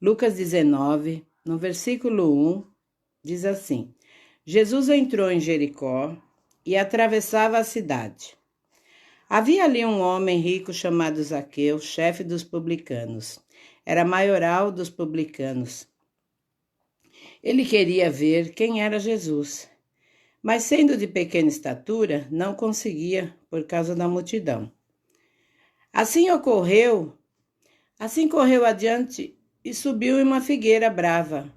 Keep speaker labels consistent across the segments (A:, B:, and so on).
A: Lucas 19, no versículo 1, diz assim: Jesus entrou em Jericó e atravessava a cidade. Havia ali um homem rico chamado Zaqueu, chefe dos publicanos. Era maioral dos publicanos. Ele queria ver quem era Jesus, mas sendo de pequena estatura, não conseguia por causa da multidão. Assim correu adiante e subiu em uma figueira brava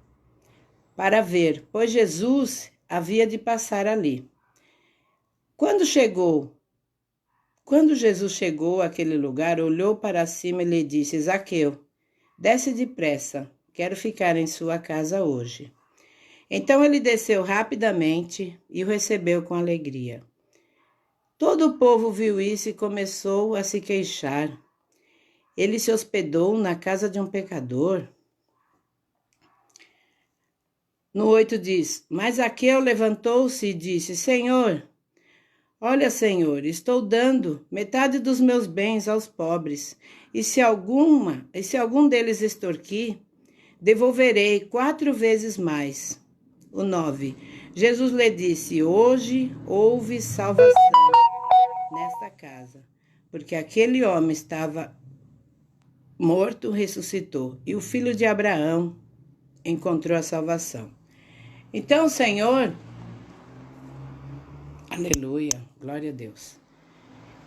A: para ver, pois Jesus havia de passar ali. Quando Jesus chegou àquele lugar, olhou para cima e lhe disse: Zaqueu, desce depressa, quero ficar em sua casa hoje. Então ele desceu rapidamente e o recebeu com alegria. Todo o povo viu isso e começou a se queixar. Ele se hospedou na casa de um pecador. No 8 diz: Mas Zaqueu levantou-se e disse: Senhor, estou dando metade dos meus bens aos pobres, e se algum deles extorquir, devolverei 4 vezes mais. O 9. Jesus lhe disse: Hoje houve salvação nesta casa, porque aquele homem estava morto, ressuscitou, e o filho de Abraão encontrou a salvação. Então, Senhor, aleluia, glória a Deus.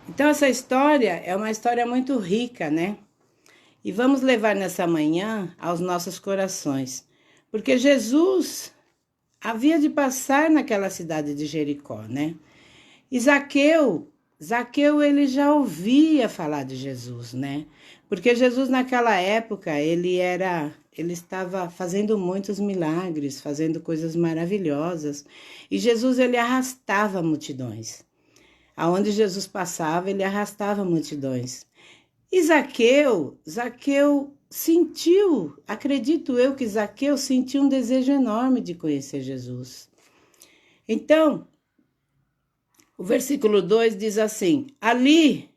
A: Então, essa história é uma história muito rica, né? E vamos levar nessa manhã aos nossos corações, porque Jesus havia de passar naquela cidade de Jericó, né? E Zaqueu ele já ouvia falar de Jesus, né? Porque Jesus naquela época, ele estava fazendo muitos milagres, fazendo coisas maravilhosas. E Jesus, ele arrastava multidões. Aonde Jesus passava, ele arrastava multidões. E Zaqueu sentiu, acredito eu que Zaqueu sentiu um desejo enorme de conhecer Jesus. Então, o versículo 2 diz assim: havia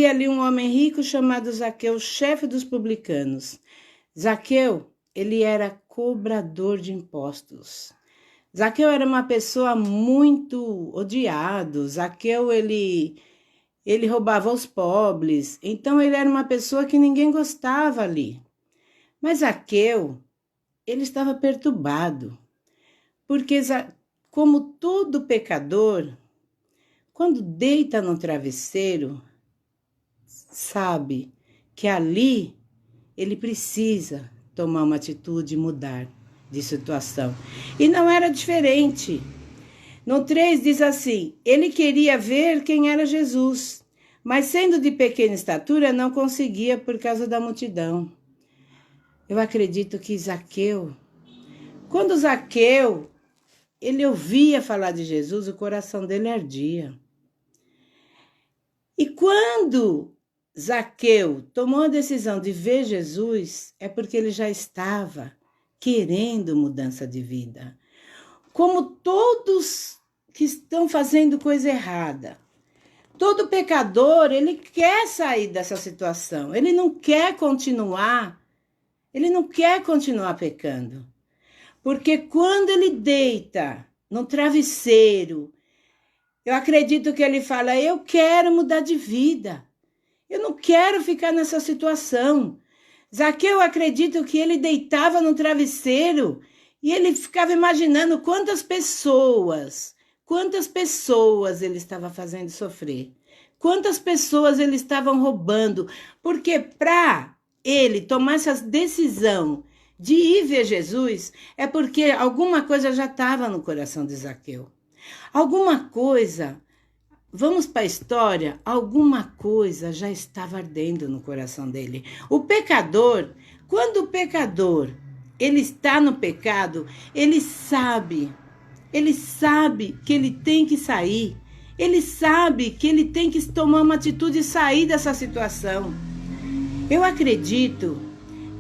A: ali um homem rico chamado Zaqueu, chefe dos publicanos. Zaqueu, ele era cobrador de impostos. Zaqueu era uma pessoa muito odiado. Zaqueu, ele roubava os pobres. Então, ele era uma pessoa que ninguém gostava ali. Mas Zaqueu, ele estava perturbado. Porque, como todo pecador, quando deita no travesseiro, sabe que ali ele precisa tomar uma atitude e mudar de situação. E não era diferente. No 3 diz assim: ele queria ver quem era Jesus, mas sendo de pequena estatura não conseguia por causa da multidão. Eu acredito que quando Zaqueu, ele ouvia falar de Jesus, o coração dele ardia. E quando Zaqueu tomou a decisão de ver Jesus, é porque ele já estava querendo mudança de vida. Como todos que estão fazendo coisa errada. Todo pecador, ele quer sair dessa situação. Ele não quer continuar pecando. Porque quando ele deita no travesseiro, eu acredito que ele fala: eu quero mudar de vida. Eu não quero ficar nessa situação. Zaqueu, acredito que ele deitava no travesseiro e ele ficava imaginando quantas pessoas ele estava fazendo sofrer. Quantas pessoas ele estava roubando. Porque para ele tomar essa decisão de ir ver Jesus, é porque alguma coisa já estava no coração de Zaqueu. Alguma coisa, vamos para a história, alguma coisa já estava ardendo no coração dele. O pecador, quando o pecador, ele está no pecado, ele sabe que ele tem que sair, ele sabe que ele tem que tomar uma atitude e sair dessa situação. Eu acredito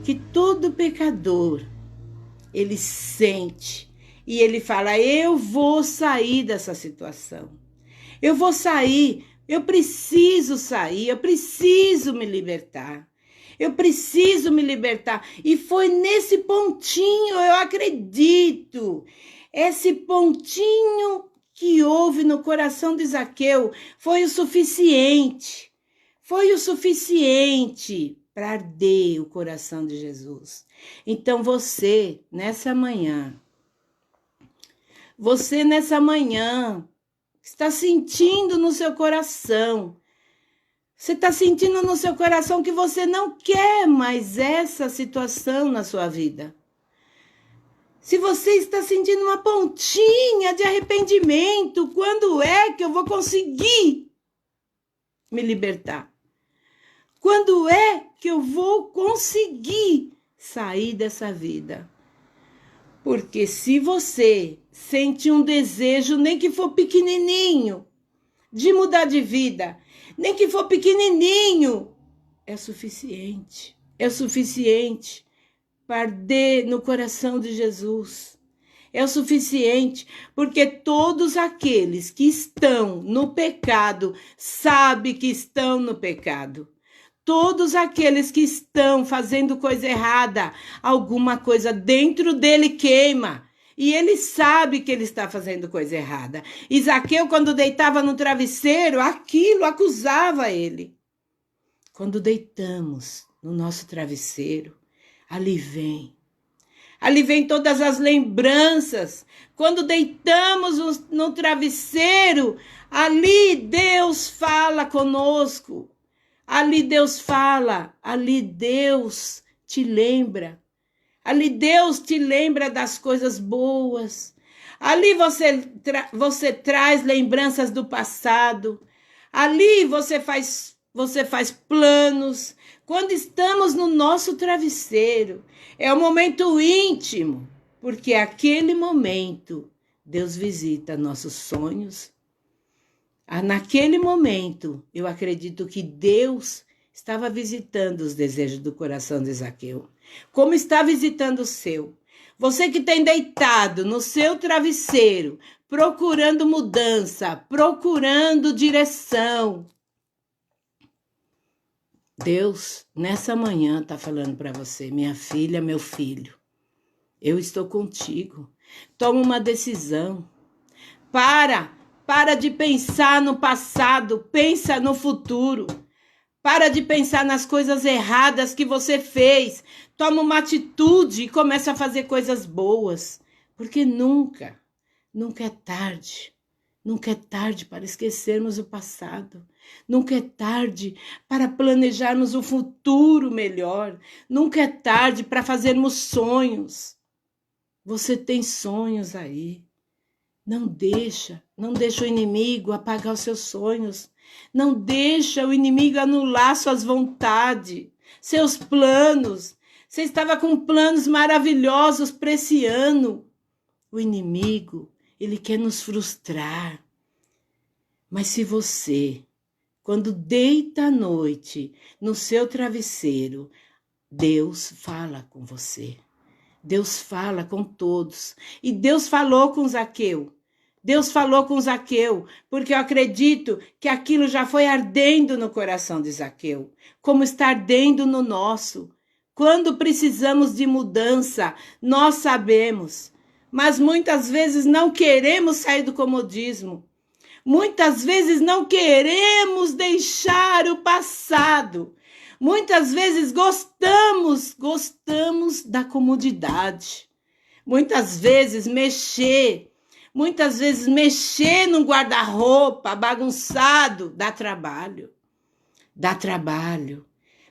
A: que todo pecador, ele sente e ele fala: eu vou sair dessa situação. Eu vou sair, eu preciso sair, eu preciso me libertar. Eu preciso me libertar. E foi nesse pontinho, eu acredito. Esse pontinho que houve no coração de Zaqueu foi o suficiente. Foi o suficiente para arder o coração de Jesus. Então você, nessa manhã, está sentindo no seu coração, você está sentindo no seu coração que você não quer mais essa situação na sua vida. Se você está sentindo uma pontinha de arrependimento, quando é que eu vou conseguir me libertar? Quando é que eu vou conseguir sair dessa vida? Porque se você sente um desejo, nem que for pequenininho, de mudar de vida, nem que for pequenininho, é suficiente. É suficiente para arder no coração de Jesus. É o suficiente, porque todos aqueles que estão no pecado sabem que estão no pecado. Todos aqueles que estão fazendo coisa errada, alguma coisa dentro dele queima. E ele sabe que ele está fazendo coisa errada. E Zaqueu, quando deitava no travesseiro, aquilo acusava ele. Quando deitamos no nosso travesseiro, ali vem todas as lembranças. Quando deitamos no travesseiro, ali Deus fala conosco. Ali Deus fala, ali Deus te lembra. Ali Deus te lembra das coisas boas. Ali você traz lembranças do passado. Ali você faz planos. Quando estamos no nosso travesseiro, é um momento íntimo, porque aquele momento Deus visita nossos sonhos. Naquele momento, eu acredito que Deus estava visitando os desejos do coração de Zaqueu, como está visitando o seu. Você que tem deitado no seu travesseiro, procurando mudança, procurando direção. Deus, nessa manhã, está falando para você, minha filha, meu filho, eu estou contigo. Toma uma decisão. Para de pensar no passado, pensa no futuro. Para de pensar nas coisas erradas que você fez. Toma uma atitude e começa a fazer coisas boas. Porque nunca é tarde. Nunca é tarde para esquecermos o passado. Nunca é tarde para planejarmos o futuro melhor. Nunca é tarde para fazermos sonhos. Você tem sonhos aí. Não deixa o inimigo apagar os seus sonhos. Não deixa o inimigo anular suas vontades, seus planos. Você estava com planos maravilhosos para esse ano. O inimigo, ele quer nos frustrar. Mas se você, quando deita à noite no seu travesseiro, Deus fala com você. Deus fala com todos. E Deus falou com Zaqueu. Deus falou com Zaqueu, porque eu acredito que aquilo já foi ardendo no coração de Zaqueu, como está ardendo no nosso. Quando precisamos de mudança, nós sabemos, mas muitas vezes não queremos sair do comodismo. Muitas vezes não queremos deixar o passado. Muitas vezes gostamos da comodidade. Muitas vezes mexer no guarda-roupa bagunçado dá trabalho.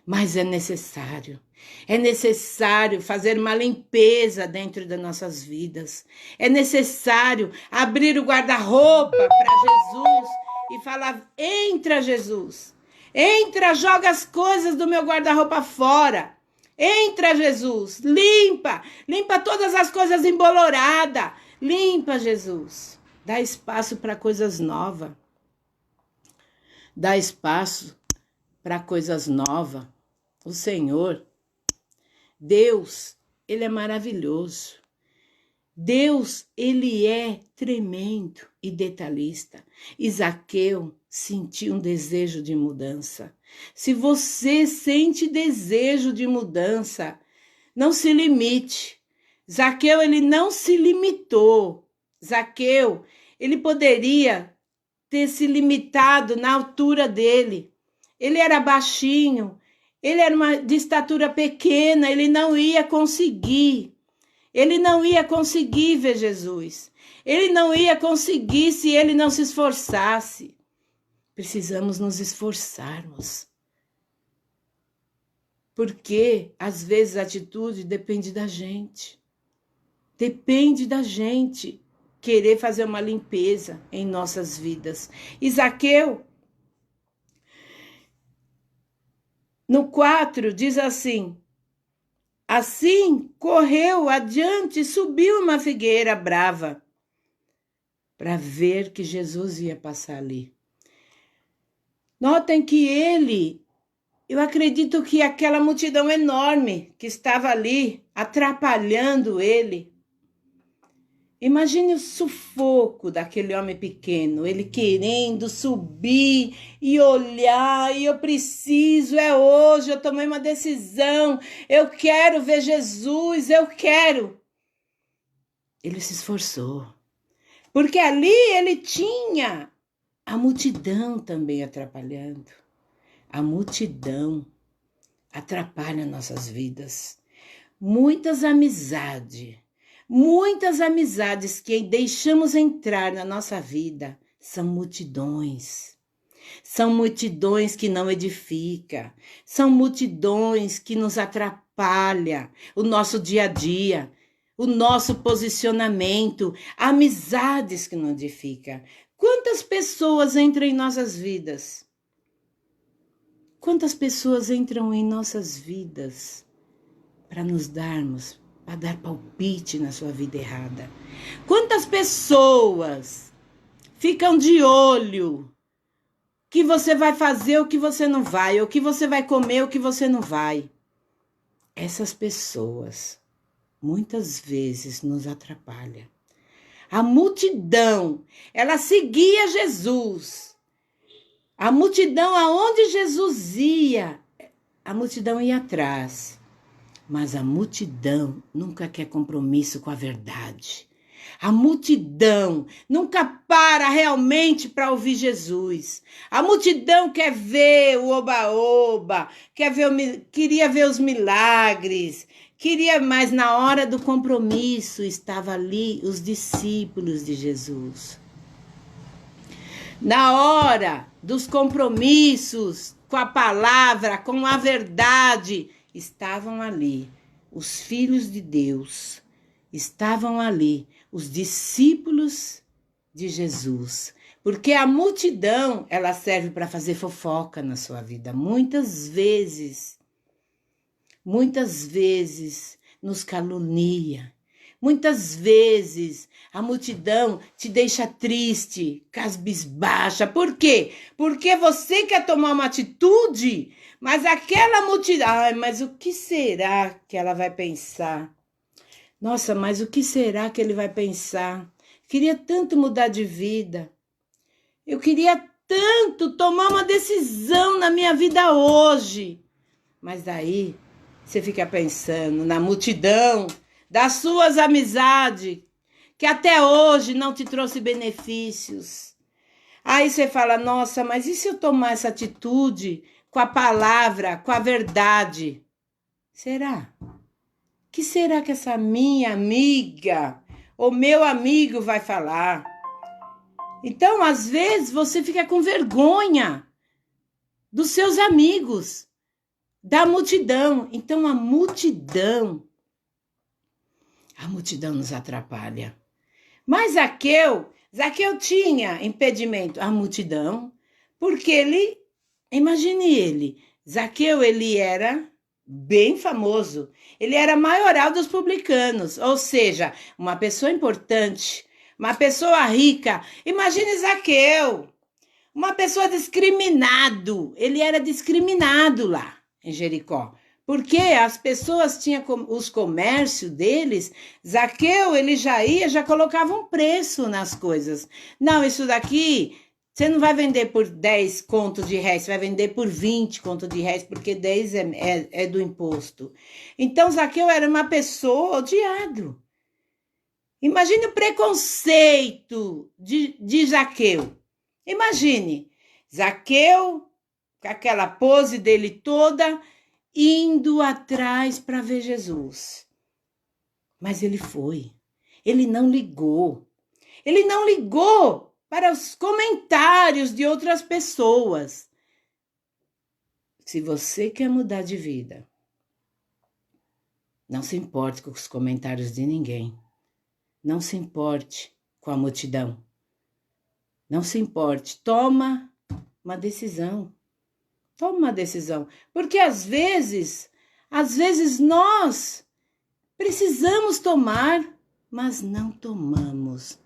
A: Mas é necessário. É necessário fazer uma limpeza dentro das nossas vidas. É necessário abrir o guarda-roupa para Jesus e falar: entra, Jesus. Entra, joga as coisas do meu guarda-roupa fora. Entra, Jesus. Limpa todas as coisas emboloradas. Limpa, Jesus. Dá espaço para coisas novas. Dá espaço para coisas novas. O Senhor, Deus, Ele é maravilhoso. Deus, Ele é tremendo e detalhista. Zaqueu sentiu um desejo de mudança. Se você sente desejo de mudança, não se limite. Zaqueu, ele não se limitou. Zaqueu, ele poderia ter se limitado na altura dele. Ele era baixinho, ele era de estatura pequena, ele não ia conseguir. Ele não ia conseguir ver Jesus. Ele não ia conseguir se ele não se esforçasse. Precisamos nos esforçarmos. Porque, às vezes, a atitude depende da gente. Depende da gente querer fazer uma limpeza em nossas vidas. E Zaqueu, no 4, diz assim: assim correu adiante e subiu uma figueira brava para ver que Jesus ia passar ali. Notem que eu acredito que aquela multidão enorme que estava ali atrapalhando ele. Imagine o sufoco daquele homem pequeno, ele querendo subir e olhar, e eu preciso, é hoje, eu tomei uma decisão, eu quero ver Jesus, eu quero. Ele se esforçou, porque ali ele tinha a multidão também atrapalhando. A multidão atrapalha nossas vidas. Muitas amizades que deixamos entrar na nossa vida são multidões. São multidões que não edificam. São multidões que nos atrapalham o nosso dia a dia, o nosso posicionamento. Amizades que não edificam. Quantas pessoas entram em nossas vidas? Quantas pessoas entram em nossas vidas para dar palpite na sua vida errada? Quantas pessoas ficam de olho que você vai fazer o que você não vai, ou que você vai comer o que você não vai? Essas pessoas muitas vezes nos atrapalham. A multidão, ela seguia Jesus. A multidão, aonde Jesus ia, a multidão ia atrás. Mas a multidão nunca quer compromisso com a verdade. A multidão nunca para realmente para ouvir Jesus. A multidão quer ver o oba-oba, queria ver os milagres, mas na hora do compromisso estavam ali os discípulos de Jesus. Na hora dos compromissos com a palavra, com a verdade, estavam ali os filhos de Deus, estavam ali os discípulos de Jesus. Porque a multidão, ela serve para fazer fofoca na sua vida. Muitas vezes nos calunia. Muitas vezes a multidão te deixa triste, cabisbaixa. Por quê? Porque você quer tomar uma atitude, mas aquela multidão... Ai, mas o que será que ela vai pensar? Nossa, mas o que será que ele vai pensar? Queria tanto mudar de vida. Eu queria tanto tomar uma decisão na minha vida hoje. Mas daí você fica pensando na multidão das suas amizades, que até hoje não te trouxe benefícios. Aí você fala, nossa, mas e se eu tomar essa atitude com a palavra, com a verdade? Será? Que será que essa minha amiga ou meu amigo vai falar? Então, às vezes, você fica com vergonha dos seus amigos, da multidão. Então, a multidão nos atrapalha. Mas Zaqueu tinha impedimento, a multidão, porque Zaqueu, ele era bem famoso, ele era maioral dos publicanos, ou seja, uma pessoa importante, uma pessoa rica. Imagine Zaqueu, uma pessoa discriminado, ele era discriminado lá em Jericó. Porque as pessoas tinham os comércios deles, Zaqueu, ele já colocava um preço nas coisas. Não, isso daqui Você não vai vender por 10 contos de réis, você vai vender por 20 contos de réis, porque 10 é do imposto. Então, Zaqueu era uma pessoa odiado. Imagine o preconceito de Zaqueu. Imagine, Zaqueu, com aquela pose dele toda, indo atrás para ver Jesus. Mas ele foi. Ele não ligou. Ele não ligou para os comentários de outras pessoas. Se você quer mudar de vida, não se importe com os comentários de ninguém. Não se importe com a multidão. Não se importe. Toma uma decisão. Toma uma decisão. Porque às vezes nós precisamos tomar, mas não tomamos.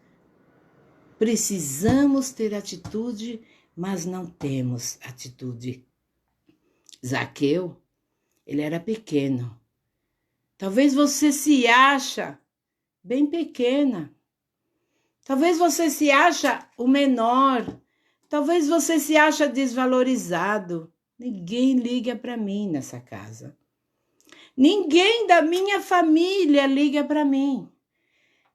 A: Precisamos ter atitude, mas não temos atitude. Zaqueu, ele era pequeno. Talvez você se acha bem pequena. Talvez você se acha o menor. Talvez você se acha desvalorizado. Ninguém liga para mim nessa casa. Ninguém da minha família liga para mim.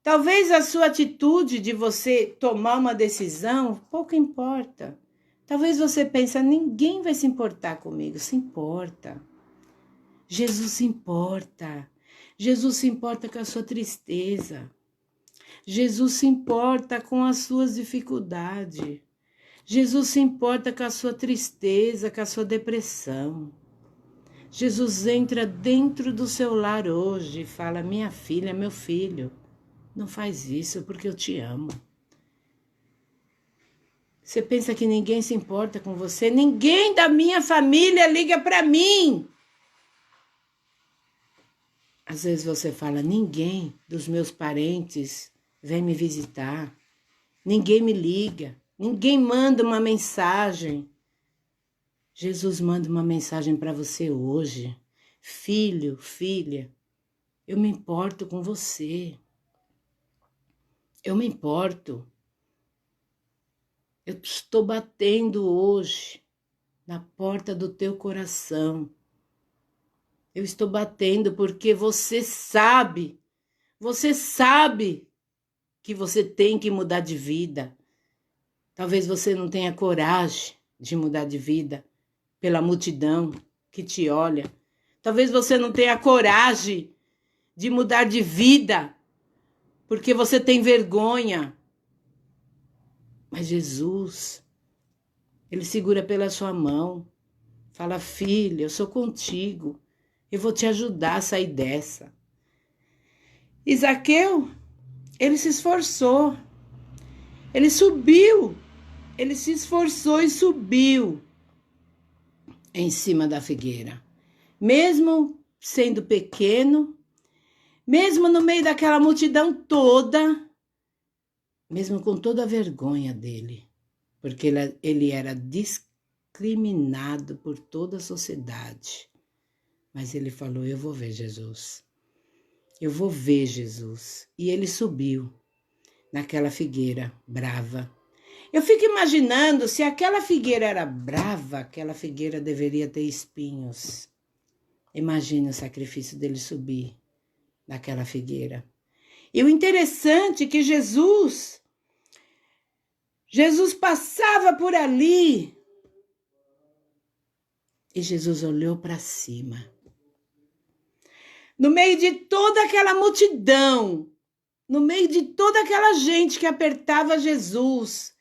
A: Talvez a sua atitude de você tomar uma decisão, pouco importa. Talvez você pense, ninguém vai se importar comigo. Se importa. Jesus se importa. Jesus se importa com a sua tristeza. Jesus se importa com as suas dificuldades. Jesus se importa com a sua tristeza, com a sua depressão. Jesus entra dentro do seu lar hoje e fala, minha filha, meu filho, não faz isso porque eu te amo. Você pensa que ninguém se importa com você? Ninguém da minha família liga para mim. Às vezes você fala, ninguém dos meus parentes vem me visitar. Ninguém me liga. Ninguém manda uma mensagem. Jesus manda uma mensagem para você hoje. Filho, filha, eu me importo com você. Eu me importo. Eu estou batendo hoje na porta do teu coração. Eu estou batendo porque você sabe que você tem que mudar de vida. Talvez você não tenha coragem de mudar de vida pela multidão que te olha. Talvez você não tenha coragem de mudar de vida porque você tem vergonha. Mas Jesus, ele segura pela sua mão, fala, filha, eu sou contigo, eu vou te ajudar a sair dessa. E Zaqueu, ele se esforçou, ele subiu, ele se esforçou e subiu em cima da figueira. Mesmo sendo pequeno, mesmo no meio daquela multidão toda, mesmo com toda a vergonha dele, porque ele era discriminado por toda a sociedade. Mas ele falou, eu vou ver Jesus. Eu vou ver Jesus. E ele subiu naquela figueira brava. Eu fico imaginando, se aquela figueira era brava, aquela figueira deveria ter espinhos. Imagina o sacrifício dele subir naquela figueira. E o interessante é que Jesus passava por ali e Jesus olhou para cima. No meio de toda aquela multidão, no meio de toda aquela gente que apertava Jesus,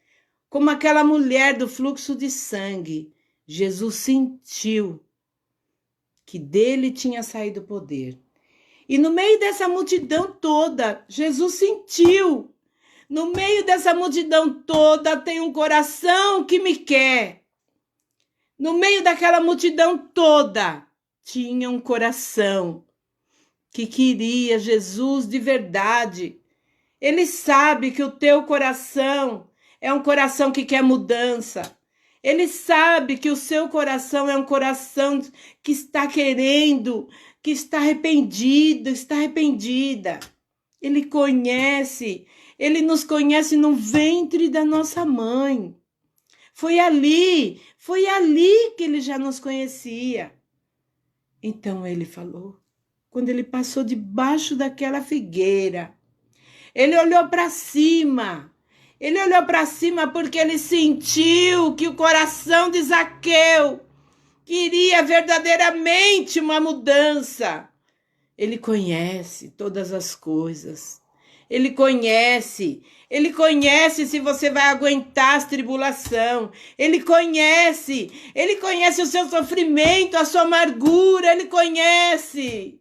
A: como aquela mulher do fluxo de sangue, Jesus sentiu que dele tinha saído o poder. E no meio dessa multidão toda, Jesus sentiu. No meio dessa multidão toda tem um coração que me quer. No meio daquela multidão toda tinha um coração que queria Jesus de verdade. Ele sabe que o teu coração é um coração que quer mudança. Ele sabe que o seu coração é um coração que está querendo, que está arrependido, está arrependida. Ele conhece, ele nos conhece no ventre da nossa mãe. Foi ali que ele já nos conhecia. Então ele falou, quando ele passou debaixo daquela figueira, ele olhou para cima. Ele olhou para cima porque ele sentiu que o coração de Zaqueu queria verdadeiramente uma mudança. Ele conhece todas as coisas. Ele conhece se você vai aguentar as tribulações. Ele conhece o seu sofrimento, a sua amargura, ele conhece.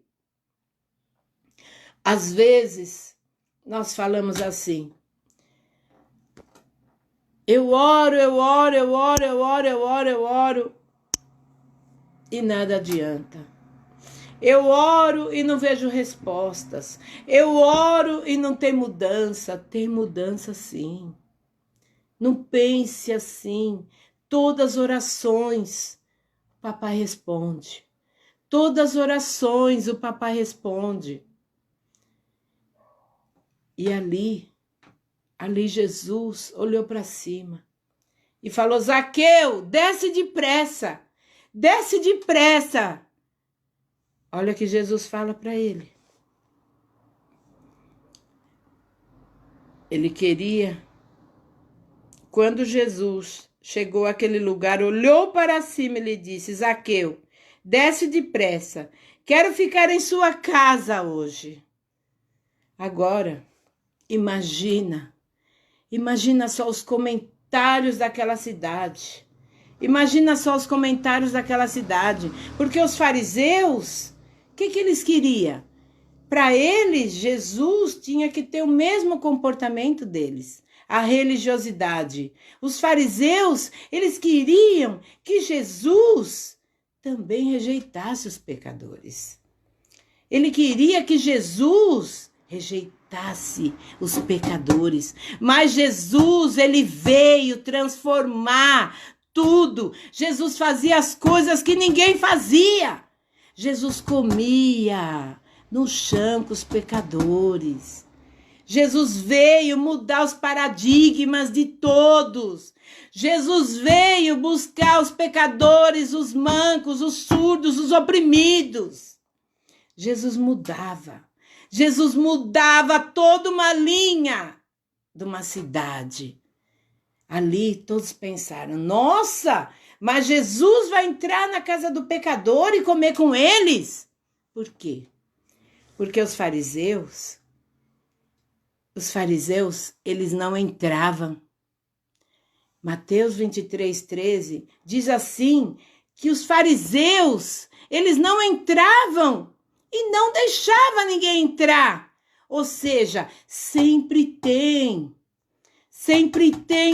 A: Às vezes, nós falamos assim, eu oro, e nada adianta. Eu oro e não vejo respostas. Eu oro e não tem mudança. Tem mudança sim. Não pense assim. Todas as orações, o papai responde. Todas as orações, o papai responde. E ali Jesus olhou para cima e falou, Zaqueu, desce depressa. Desce depressa. Olha o que Jesus fala para ele. Ele queria, quando Jesus chegou àquele lugar, olhou para cima e lhe disse, Zaqueu, desce depressa, quero ficar em sua casa hoje. Agora, imagina só os comentários daquela cidade. Imagina só os comentários daquela cidade, porque os fariseus, o que eles queriam? Para eles, Jesus tinha que ter o mesmo comportamento deles, a religiosidade. Os fariseus, eles queriam que Jesus também rejeitasse os pecadores. Ele queria que Jesus rejeitasse os pecadores, mas Jesus, ele veio transformar tudo. Jesus fazia as coisas que ninguém fazia. Jesus comia no chão com os pecadores. Jesus veio mudar os paradigmas de todos. Jesus veio buscar os pecadores, os mancos, os surdos, os oprimidos. Jesus mudava toda uma linha de uma cidade. Ali todos pensaram, nossa, mas Jesus vai entrar na casa do pecador e comer com eles? Por quê? Porque os fariseus, eles não entravam. Mateus 23:13 diz assim, que os fariseus, eles não entravam e não deixavam ninguém entrar. Ou seja, sempre tem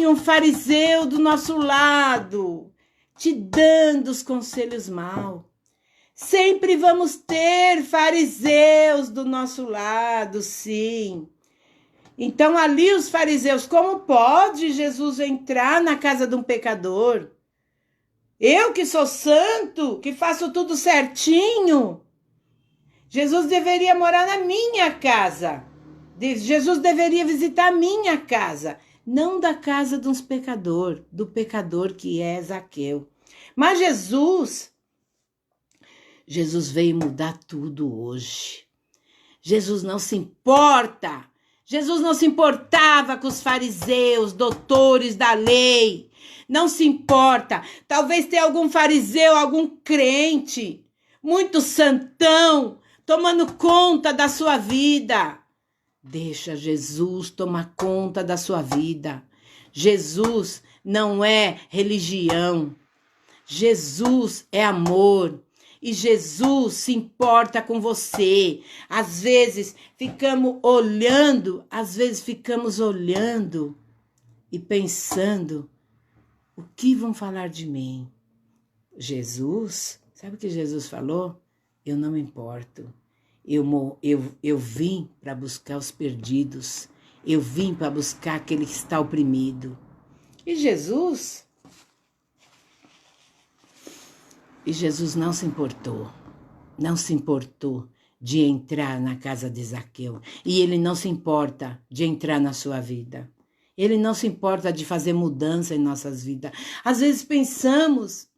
A: um fariseu do nosso lado, te dando os conselhos maus. Sempre vamos ter fariseus do nosso lado, sim. Então ali os fariseus, como pode Jesus entrar na casa de um pecador? Eu que sou santo, que faço tudo certinho. Jesus deveria morar na minha casa. Jesus deveria visitar a minha casa. Não da casa de uns pecadores, do pecador que é Zaqueu. Mas Jesus veio mudar tudo hoje. Jesus não se importa. Jesus não se importava com os fariseus, doutores da lei. Não se importa. Talvez tenha algum fariseu, algum crente, muito santão, tomando conta da sua vida. Deixa Jesus tomar conta da sua vida. Jesus não é religião. Jesus é amor. E Jesus se importa com você. Às vezes ficamos olhando e pensando, o que vão falar de mim? Jesus, sabe o que Jesus falou? Eu não me importo. Eu vim para buscar os perdidos. Eu vim para buscar aquele que está oprimido. E Jesus não se importou. Não se importou de entrar na casa de Zaqueu. E ele não se importa de entrar na sua vida. Ele não se importa de fazer mudança em nossas vidas. Às vezes pensamos,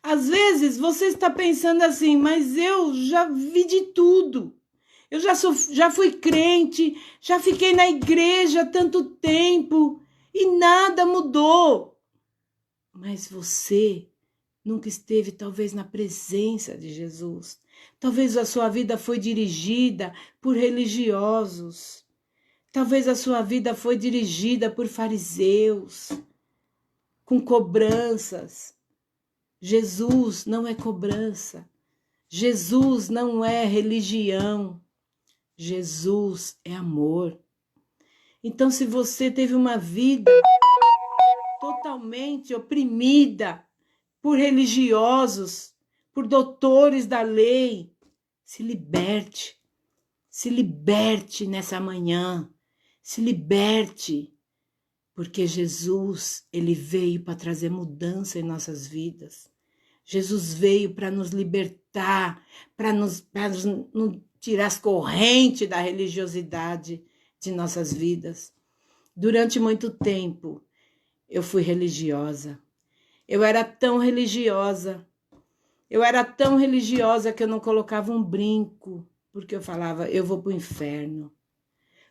A: às vezes você está pensando assim, mas eu já vi de tudo. Eu já fui crente, já fiquei na igreja há tanto tempo e nada mudou. Mas você nunca esteve, talvez, na presença de Jesus. Talvez a sua vida foi dirigida por religiosos. Talvez a sua vida foi dirigida por fariseus, com cobranças. Jesus não é cobrança. Jesus não é religião. Jesus é amor. Então, se você teve uma vida totalmente oprimida por religiosos, por doutores da lei, se liberte. Se liberte nessa manhã. Se liberte. Porque Jesus, ele veio para trazer mudança em nossas vidas. Jesus veio para nos libertar, para nos tirar as correntes da religiosidade de nossas vidas. Durante muito tempo, eu fui religiosa. Eu era tão religiosa. Eu era tão religiosa que eu não colocava um brinco, porque eu falava, eu vou para o inferno.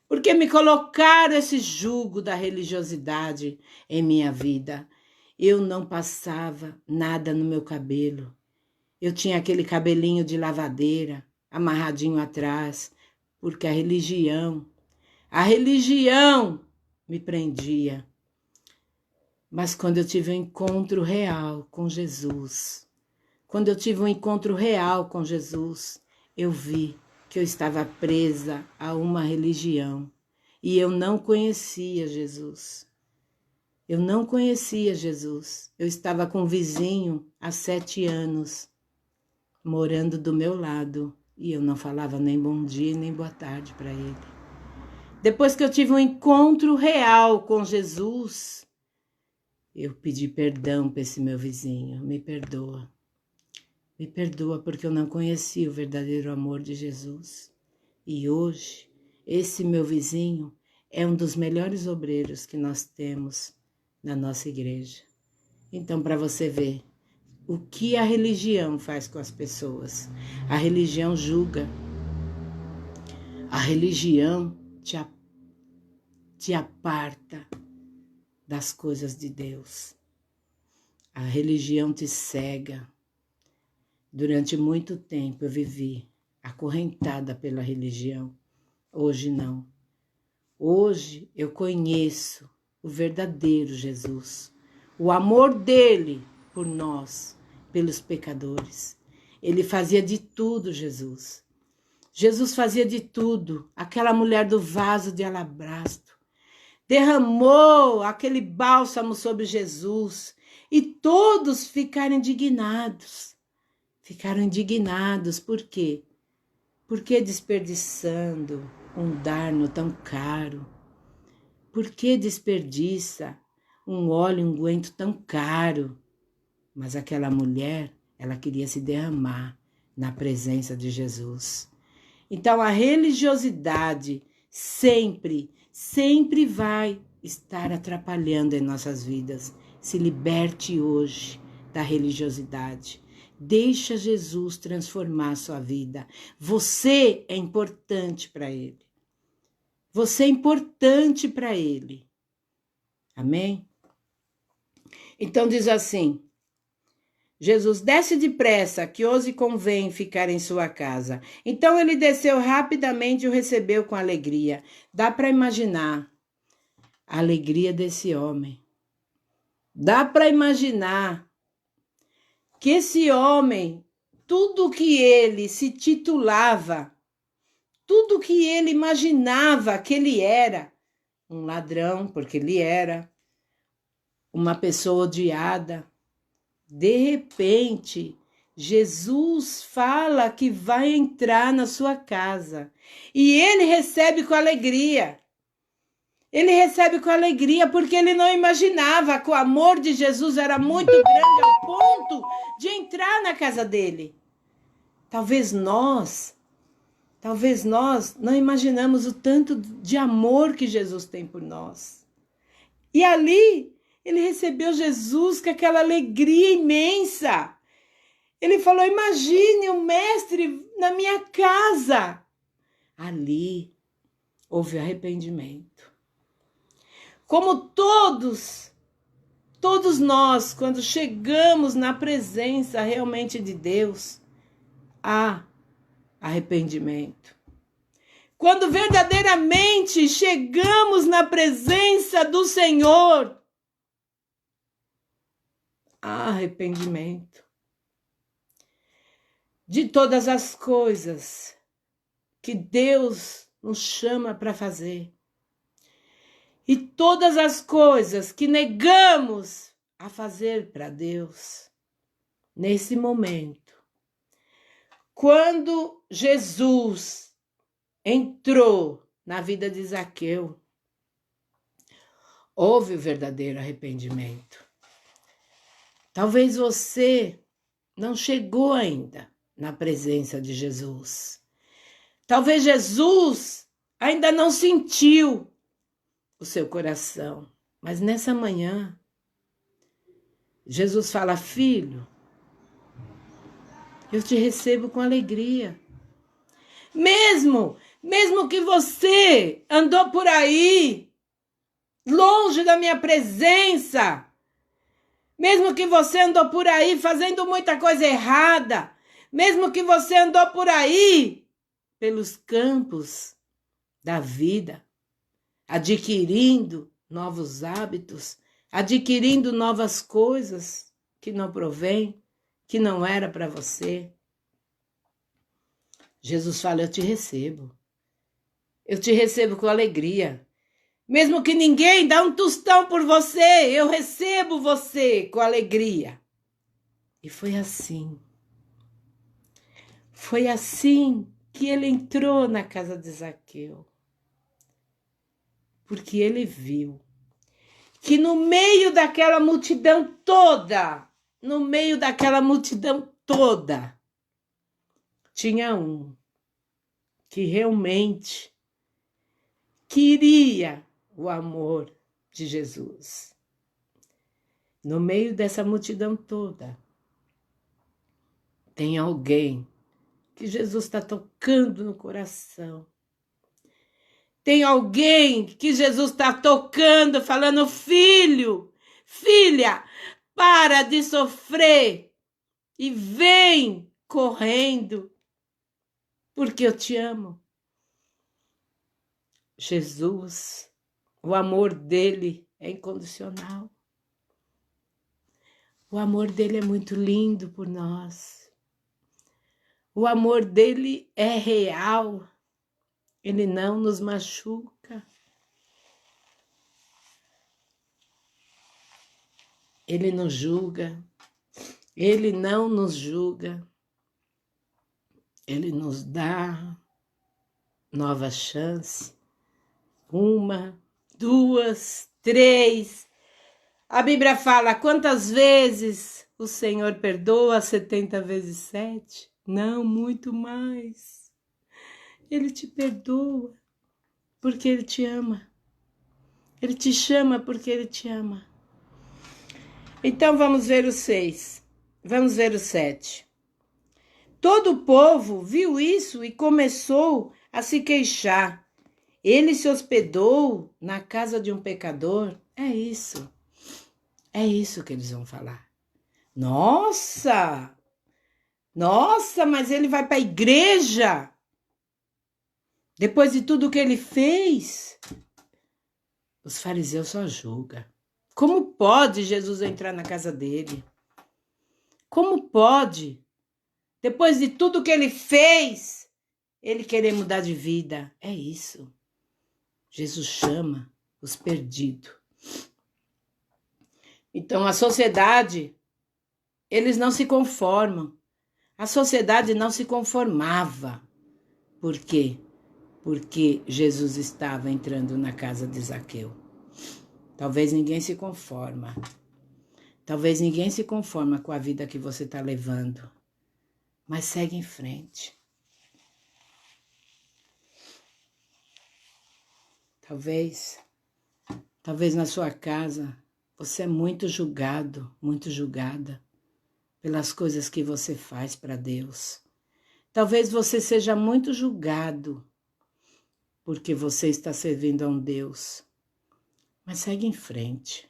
A: Porque me colocaram esse jugo da religiosidade em minha vida. Eu não passava nada no meu cabelo. Eu tinha aquele cabelinho de lavadeira, amarradinho atrás, porque a religião me prendia. Mas quando eu tive um encontro real com Jesus, quando eu tive um encontro real com Jesus, eu vi que eu estava presa a uma religião e eu não conhecia Jesus. Eu não conhecia Jesus. Eu estava com um vizinho há 7 anos, morando do meu lado, e eu não falava nem bom dia nem boa tarde para ele. Depois que eu tive um encontro real com Jesus, eu pedi perdão para esse meu vizinho. Me perdoa. Me perdoa porque eu não conhecia o verdadeiro amor de Jesus. E hoje, esse meu vizinho é um dos melhores obreiros que nós temos na nossa igreja. Então, para você ver o que a religião faz com as pessoas. A religião julga. A religião te aparta das coisas de Deus. A religião te cega. Durante muito tempo eu vivi acorrentada pela religião. Hoje não. Hoje eu conheço o verdadeiro Jesus. O amor dele por nós, pelos pecadores. Ele fazia de tudo, Jesus. Jesus fazia de tudo. Aquela mulher do vaso de alabastro derramou aquele bálsamo sobre Jesus e todos ficaram indignados. Ficaram indignados, por quê? Por que desperdiçando um darno tão caro? Por que desperdiça um óleo unguento tão caro? Mas aquela mulher, ela queria se derramar na presença de Jesus. Então a religiosidade sempre vai estar atrapalhando em nossas vidas. Se liberte hoje da religiosidade. Deixa Jesus transformar a sua vida. Você é importante para Ele. Você é importante para Ele. Amém? Então diz assim, Jesus, desce depressa, que hoje convém ficar em sua casa. Então ele desceu rapidamente e o recebeu com alegria. Dá para imaginar a alegria desse homem. Dá para imaginar que esse homem, tudo que ele se titulava, tudo que ele imaginava que ele era, um ladrão, porque ele era, uma pessoa odiada. De repente, Jesus fala que vai entrar na sua casa e ele recebe com alegria. Ele recebe com alegria porque ele não imaginava que o amor de Jesus era muito grande ao ponto de entrar na casa dele. Talvez nós não imaginamos o tanto de amor que Jesus tem por nós. E ali ele recebeu Jesus com aquela alegria imensa. Ele falou: imagine o mestre na minha casa. Ali houve arrependimento. Como todos nós, quando chegamos na presença realmente de Deus, há arrependimento. Quando verdadeiramente chegamos na presença do Senhor, há arrependimento de todas as coisas que Deus nos chama para fazer. E todas as coisas que negamos a fazer para Deus. Nesse momento, quando Jesus entrou na vida de Zaqueu, houve o verdadeiro arrependimento. Talvez você não chegou ainda na presença de Jesus. Talvez Jesus ainda não sentiu o seu coração. Mas nessa manhã, Jesus fala: filho, eu te recebo com alegria. Mesmo que você andou por aí, longe da minha presença, mesmo que você andou por aí fazendo muita coisa errada, mesmo que você andou por aí pelos campos da vida, adquirindo novos hábitos, adquirindo novas coisas que não provém, que não era para você. Jesus fala: eu te recebo com alegria. Mesmo que ninguém dá um tostão por você, eu recebo você com alegria. E foi assim que ele entrou na casa de Zaqueu. Porque ele viu que no meio daquela multidão toda, tinha um que realmente queria o amor de Jesus. No meio dessa multidão toda, tem alguém que Jesus está tocando no coração. Tem alguém que Jesus está tocando, falando: filho, filha, para de sofrer e vem correndo, porque eu te amo. Jesus, o amor dele é incondicional. O amor dele é muito lindo por nós. O amor dele é real. Ele não nos machuca. Ele nos julga. Ele não nos julga. Ele nos dá nova chance. 1, 2, 3. A Bíblia fala: quantas vezes o Senhor perdoa? 70 vezes 7? Não, muito mais. Ele te perdoa porque ele te ama. Ele te chama porque ele te ama. Então vamos ver o 6. Vamos ver o 7. Todo o povo viu isso e começou a se queixar. Ele se hospedou na casa de um pecador. É isso que eles vão falar. Nossa, mas ele vai para a igreja? Depois de tudo que ele fez? Os fariseus só julgam. Como pode Jesus entrar na casa dele? Como pode? Depois de tudo que ele fez, ele querer mudar de vida. É isso. Jesus chama os perdidos. Então a sociedade, eles não se conformam. A sociedade não se conformava. Por quê? Porque Jesus estava entrando na casa de Zaqueu. Talvez ninguém se conforma. Talvez ninguém se conforma com a vida que você está levando. Mas segue em frente. Talvez Talvez na sua casa você é muito julgado, muito julgada pelas coisas que você faz para Deus. Talvez você seja muito julgado porque você está servindo a um Deus. Mas segue em frente,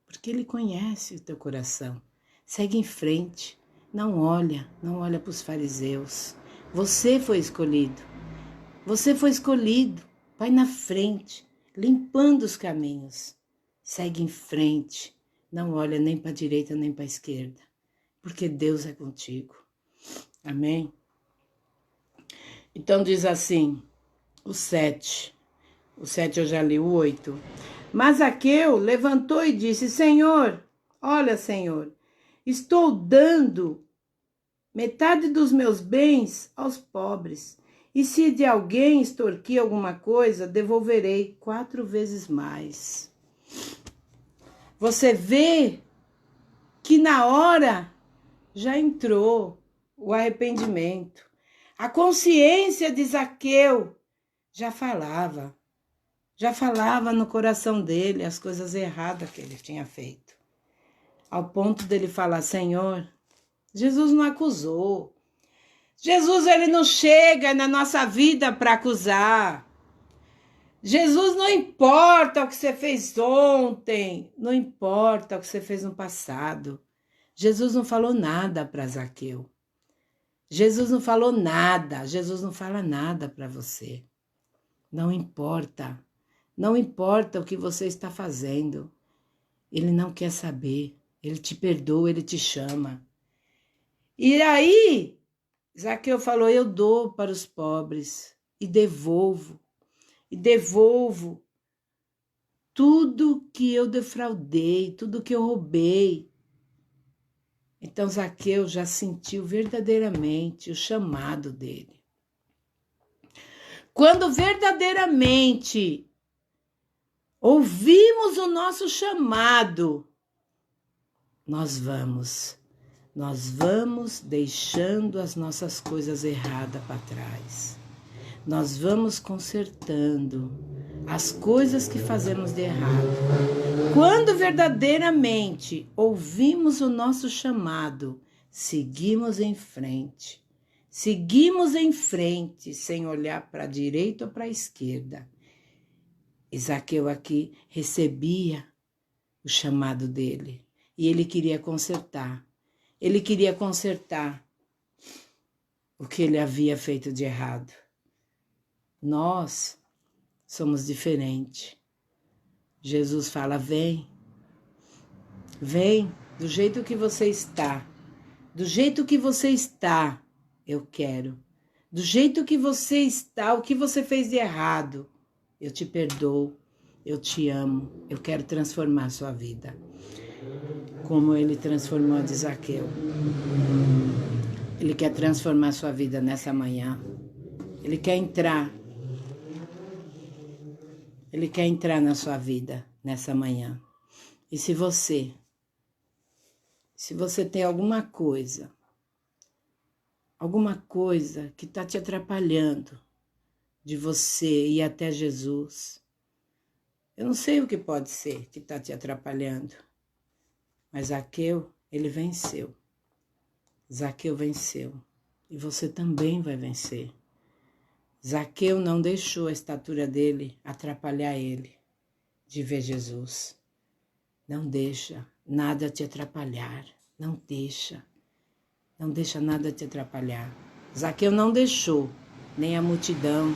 A: porque Ele conhece o teu coração. Segue em frente, não olha para os fariseus. Você foi escolhido, vai na frente, limpando os caminhos. Segue em frente, não olha nem para a direita nem para a esquerda, porque Deus é contigo. Amém? Então diz assim, o 7 eu já li, o 8. Mas Zaqueu levantou e disse, Senhor, olha, Senhor, estou dando metade dos meus bens aos pobres, e se de alguém extorquir alguma coisa, devolverei 4 vezes mais. Você vê que na hora já entrou o arrependimento. A consciência de Zaqueu já falava no coração dele as coisas erradas que ele tinha feito. Ao ponto dele falar, Senhor, Jesus não acusou. Jesus, ele não chega na nossa vida para acusar. Jesus, não importa o que você fez ontem, não importa o que você fez no passado. Jesus não falou nada para Zaqueu. Jesus não falou nada, Jesus não fala nada para você. Não importa o que você está fazendo. Ele não quer saber, ele te perdoa, ele te chama. E aí, Zaqueu falou, eu dou para os pobres e devolvo tudo que eu defraudei, tudo que eu roubei. Então Zaqueu já sentiu verdadeiramente o chamado dele. Quando verdadeiramente ouvimos o nosso chamado, nós vamos deixando as nossas coisas erradas para trás. Nós vamos consertando as coisas que fazemos de errado. Quando verdadeiramente ouvimos o nosso chamado, seguimos em frente. Seguimos em frente, sem olhar para a direita ou para a esquerda. Zaqueu aqui recebia o chamado dele e ele queria consertar. Ele queria consertar o que ele havia feito de errado. Nós somos diferentes. Jesus fala, vem, do jeito que você está. Do jeito que você está, eu quero. Do jeito que você está, o que você fez de errado, eu te perdoo, eu te amo, eu quero transformar a sua vida. Como ele transformou a de Zaqueu. Ele quer transformar a sua vida nessa manhã. Ele quer entrar na sua vida nessa manhã. E se você tem alguma coisa que está te atrapalhando de você ir até Jesus, eu não sei o que pode ser que está te atrapalhando, mas Zaqueu, ele venceu. Zaqueu venceu e você também vai vencer. Zaqueu não deixou a estatura dele atrapalhar ele de ver Jesus. Não deixa nada te atrapalhar. Não deixa nada te atrapalhar. Zaqueu não deixou nem a multidão.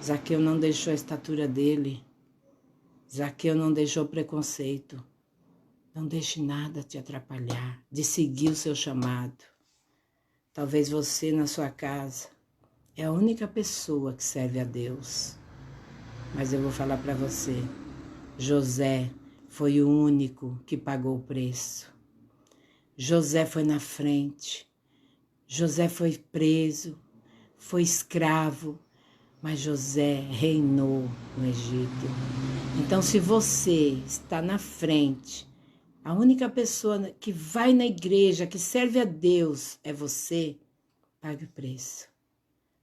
A: Zaqueu não deixou a estatura dele. Zaqueu não deixou preconceito. Não deixe nada te atrapalhar de seguir o seu chamado. Talvez você na sua casa é a única pessoa que serve a Deus. Mas eu vou falar para você, José foi o único que pagou o preço. José foi na frente. José foi preso, foi escravo, mas José reinou no Egito. Então, se você está na frente, a única pessoa que vai na igreja, que serve a Deus, é você, pague o preço.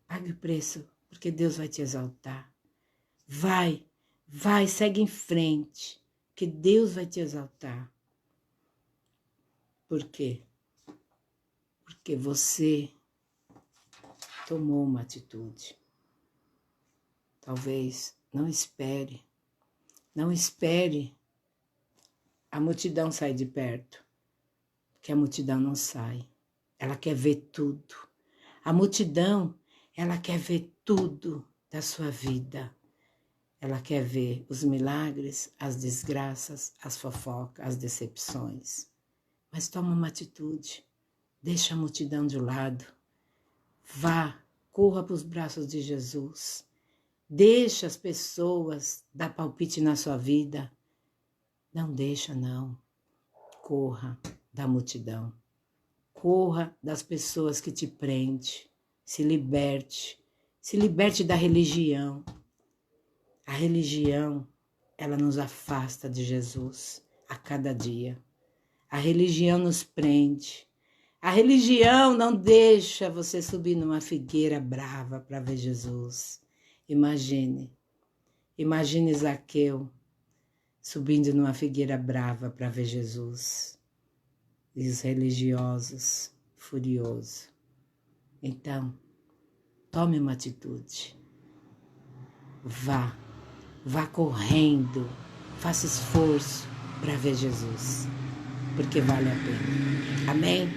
A: Pague o preço, porque Deus vai te exaltar. Vai Vai, segue em frente, que Deus vai te exaltar. Por quê? Porque você tomou uma atitude. Talvez não espere a multidão sair de perto, que a multidão não sai. Ela quer ver tudo. A multidão, ela quer ver tudo da sua vida. Ela quer ver os milagres, as desgraças, as fofocas, as decepções. Mas toma uma atitude. Deixa a multidão de lado. Vá, corra para os braços de Jesus. Deixa as pessoas dar palpite na sua vida. Não deixa, não. Corra da multidão. Corra das pessoas que te prendem. Se liberte. Se liberte da religião. A religião, ela nos afasta de Jesus a cada dia. A religião nos prende. A religião não deixa você subir numa figueira brava para ver Jesus. Imagine Zaqueu subindo numa figueira brava para ver Jesus. E os religiosos furiosos. Então, tome uma atitude. Vá correndo, faça esforço para ver Jesus, porque vale a pena. Amém?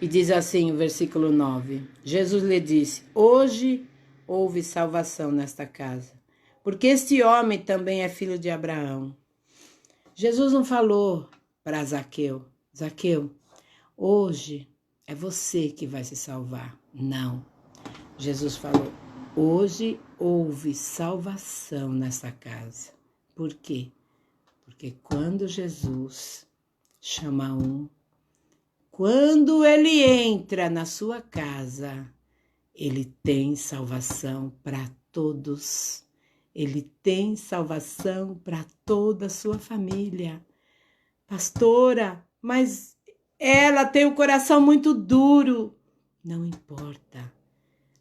A: E diz assim o versículo 9: Jesus lhe disse: hoje houve salvação nesta casa, porque este homem também é filho de Abraão. Jesus não falou para Zaqueu: Zaqueu, hoje é você que vai se salvar. Não. Jesus falou: hoje houve salvação nessa casa. Por quê? Porque quando Jesus chama um, quando ele entra na sua casa, ele tem salvação para todos. Ele tem salvação para toda a sua família. Pastora, mas ela tem o coração muito duro. Não importa.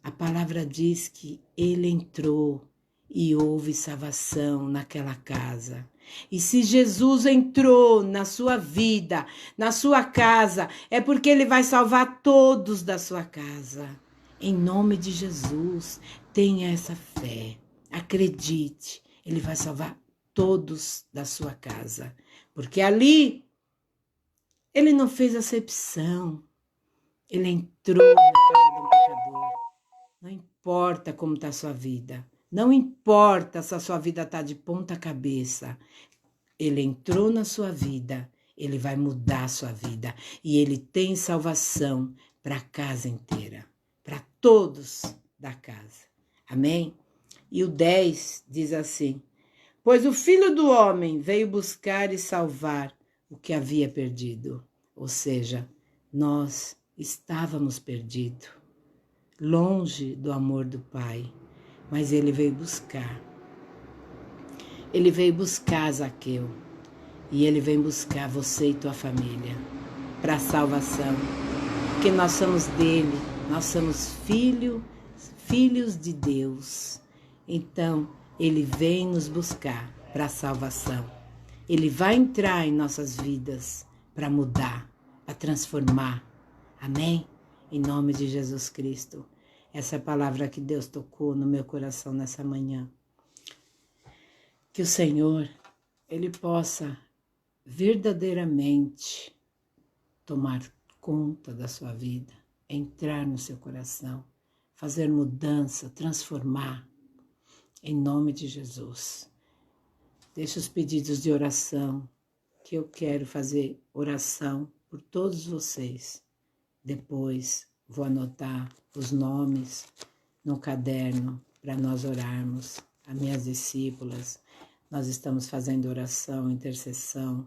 A: A palavra diz que ele entrou e houve salvação naquela casa. E se Jesus entrou na sua vida, na sua casa, é porque ele vai salvar todos da sua casa. Em nome de Jesus, tenha essa fé. Acredite, ele vai salvar todos da sua casa. Porque ali, ele não fez acepção. Ele entrou na casa do pecador. Não importa como está a sua vida. Não importa se a sua vida está de ponta cabeça. Ele entrou na sua vida. Ele vai mudar a sua vida. E ele tem salvação para a casa inteira. Para todos da casa. Amém? E o 10 diz assim: pois o Filho do Homem veio buscar e salvar o que havia perdido. Ou seja, nós estávamos perdidos, longe do amor do Pai, mas ele veio buscar. Ele veio buscar Zaqueu, e ele vem buscar você e tua família para a salvação, porque nós somos dele, nós somos filhos de Deus. Então, ele vem nos buscar para a salvação. Ele vai entrar em nossas vidas para mudar, para transformar. Amém? Em nome de Jesus Cristo. Essa é a palavra que Deus tocou no meu coração nessa manhã. Que o Senhor, ele possa verdadeiramente tomar conta da sua vida, entrar no seu coração, fazer mudança, transformar. Em nome de Jesus. Deixa os pedidos de oração, que eu quero fazer oração por todos vocês. Depois vou anotar os nomes no caderno para nós orarmos. As minhas discípulas, nós estamos fazendo oração, intercessão,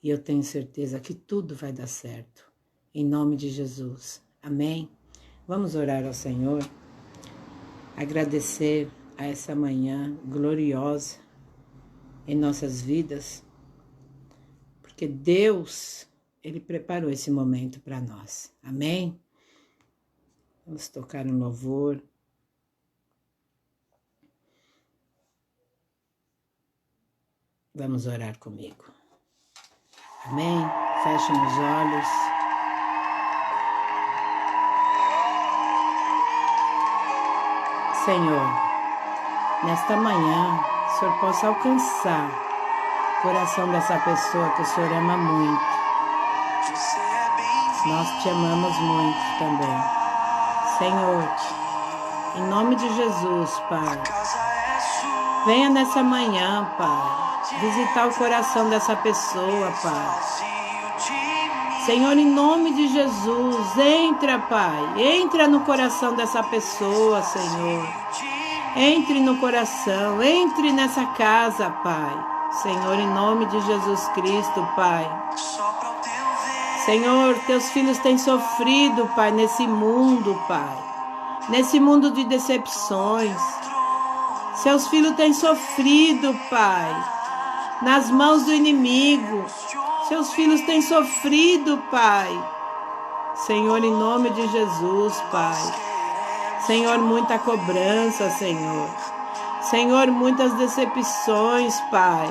A: e eu tenho certeza que tudo vai dar certo. Em nome de Jesus. Amém? Vamos orar ao Senhor, agradecer a essa manhã gloriosa em nossas vidas, porque Deus, ele preparou esse momento para nós. Amém? Vamos tocar um louvor. Vamos orar comigo. Amém? Fechem os olhos. Senhor, nesta manhã, o Senhor possa alcançar o coração dessa pessoa que o Senhor ama muito. Nós te amamos muito também. Senhor, em nome de Jesus, Pai, venha nessa manhã, Pai, visitar o coração dessa pessoa, Pai. Senhor, em nome de Jesus, entra, Pai, entra no coração dessa pessoa, Senhor. Entre no coração, entre nessa casa, Pai. Senhor, em nome de Jesus Cristo, Pai. Senhor, teus filhos têm sofrido, Pai, nesse mundo, Pai. Nesse mundo de decepções. Seus filhos têm sofrido, Pai, nas mãos do inimigo. Seus filhos têm sofrido, Pai. Senhor, em nome de Jesus, Pai. Senhor, muita cobrança, Senhor. Senhor, muitas decepções, Pai.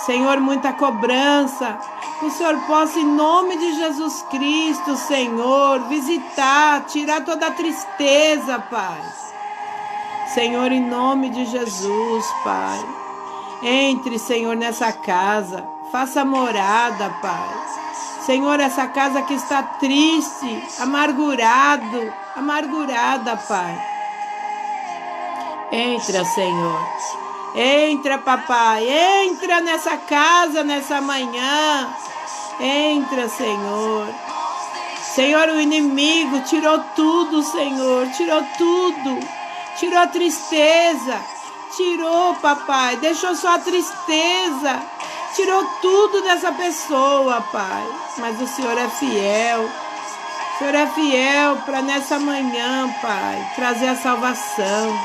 A: Senhor, muita cobrança. Que o Senhor possa, em nome de Jesus Cristo, Senhor, visitar, tirar toda a tristeza, Pai. Senhor, em nome de Jesus, Pai. Entre, Senhor, nessa casa. Faça morada, Pai. Senhor, essa casa que está triste, amargurada, Pai. Entra, Senhor. Entra, papai. Entra nessa casa, nessa manhã. Entra, Senhor. Senhor, o inimigo tirou tudo, Senhor. Tirou tudo. Tirou a tristeza. Tirou, papai. Deixou só a tristeza. Tirou tudo dessa pessoa, Pai. Mas o Senhor é fiel. O Senhor é fiel para nessa manhã, Pai, trazer a salvação.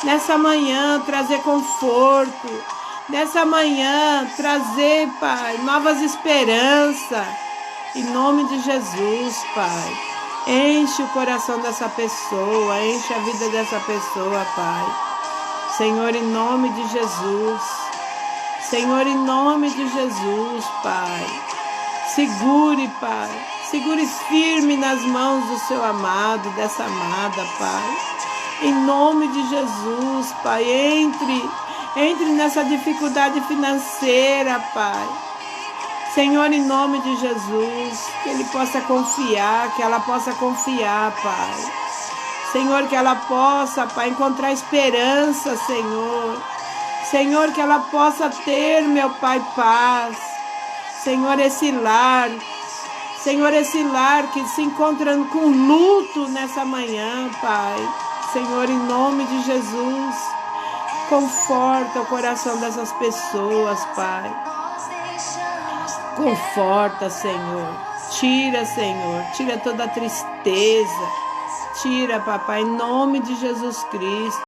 A: Nessa manhã, trazer conforto. Nessa manhã, trazer, Pai, novas esperanças. Em nome de Jesus, Pai. Enche o coração dessa pessoa. Enche a vida dessa pessoa, Pai. Senhor, em nome de Jesus. Senhor, em nome de Jesus, Pai. Segure, Pai. Segure firme nas mãos do seu amado, dessa amada, Pai. Em nome de Jesus, Pai. Entre nessa dificuldade financeira, Pai. Senhor, em nome de Jesus, que ele possa confiar, que ela possa confiar, Pai. Senhor, que ela possa, Pai, encontrar esperança, Senhor. Senhor, que ela possa ter, meu Pai, paz. Senhor, esse lar que se encontra com luto nessa manhã, Pai. Senhor, em nome de Jesus, conforta o coração dessas pessoas, Pai. Conforta, Senhor. Tira, Senhor. Tira toda a tristeza. Tira, papai, em nome de Jesus Cristo.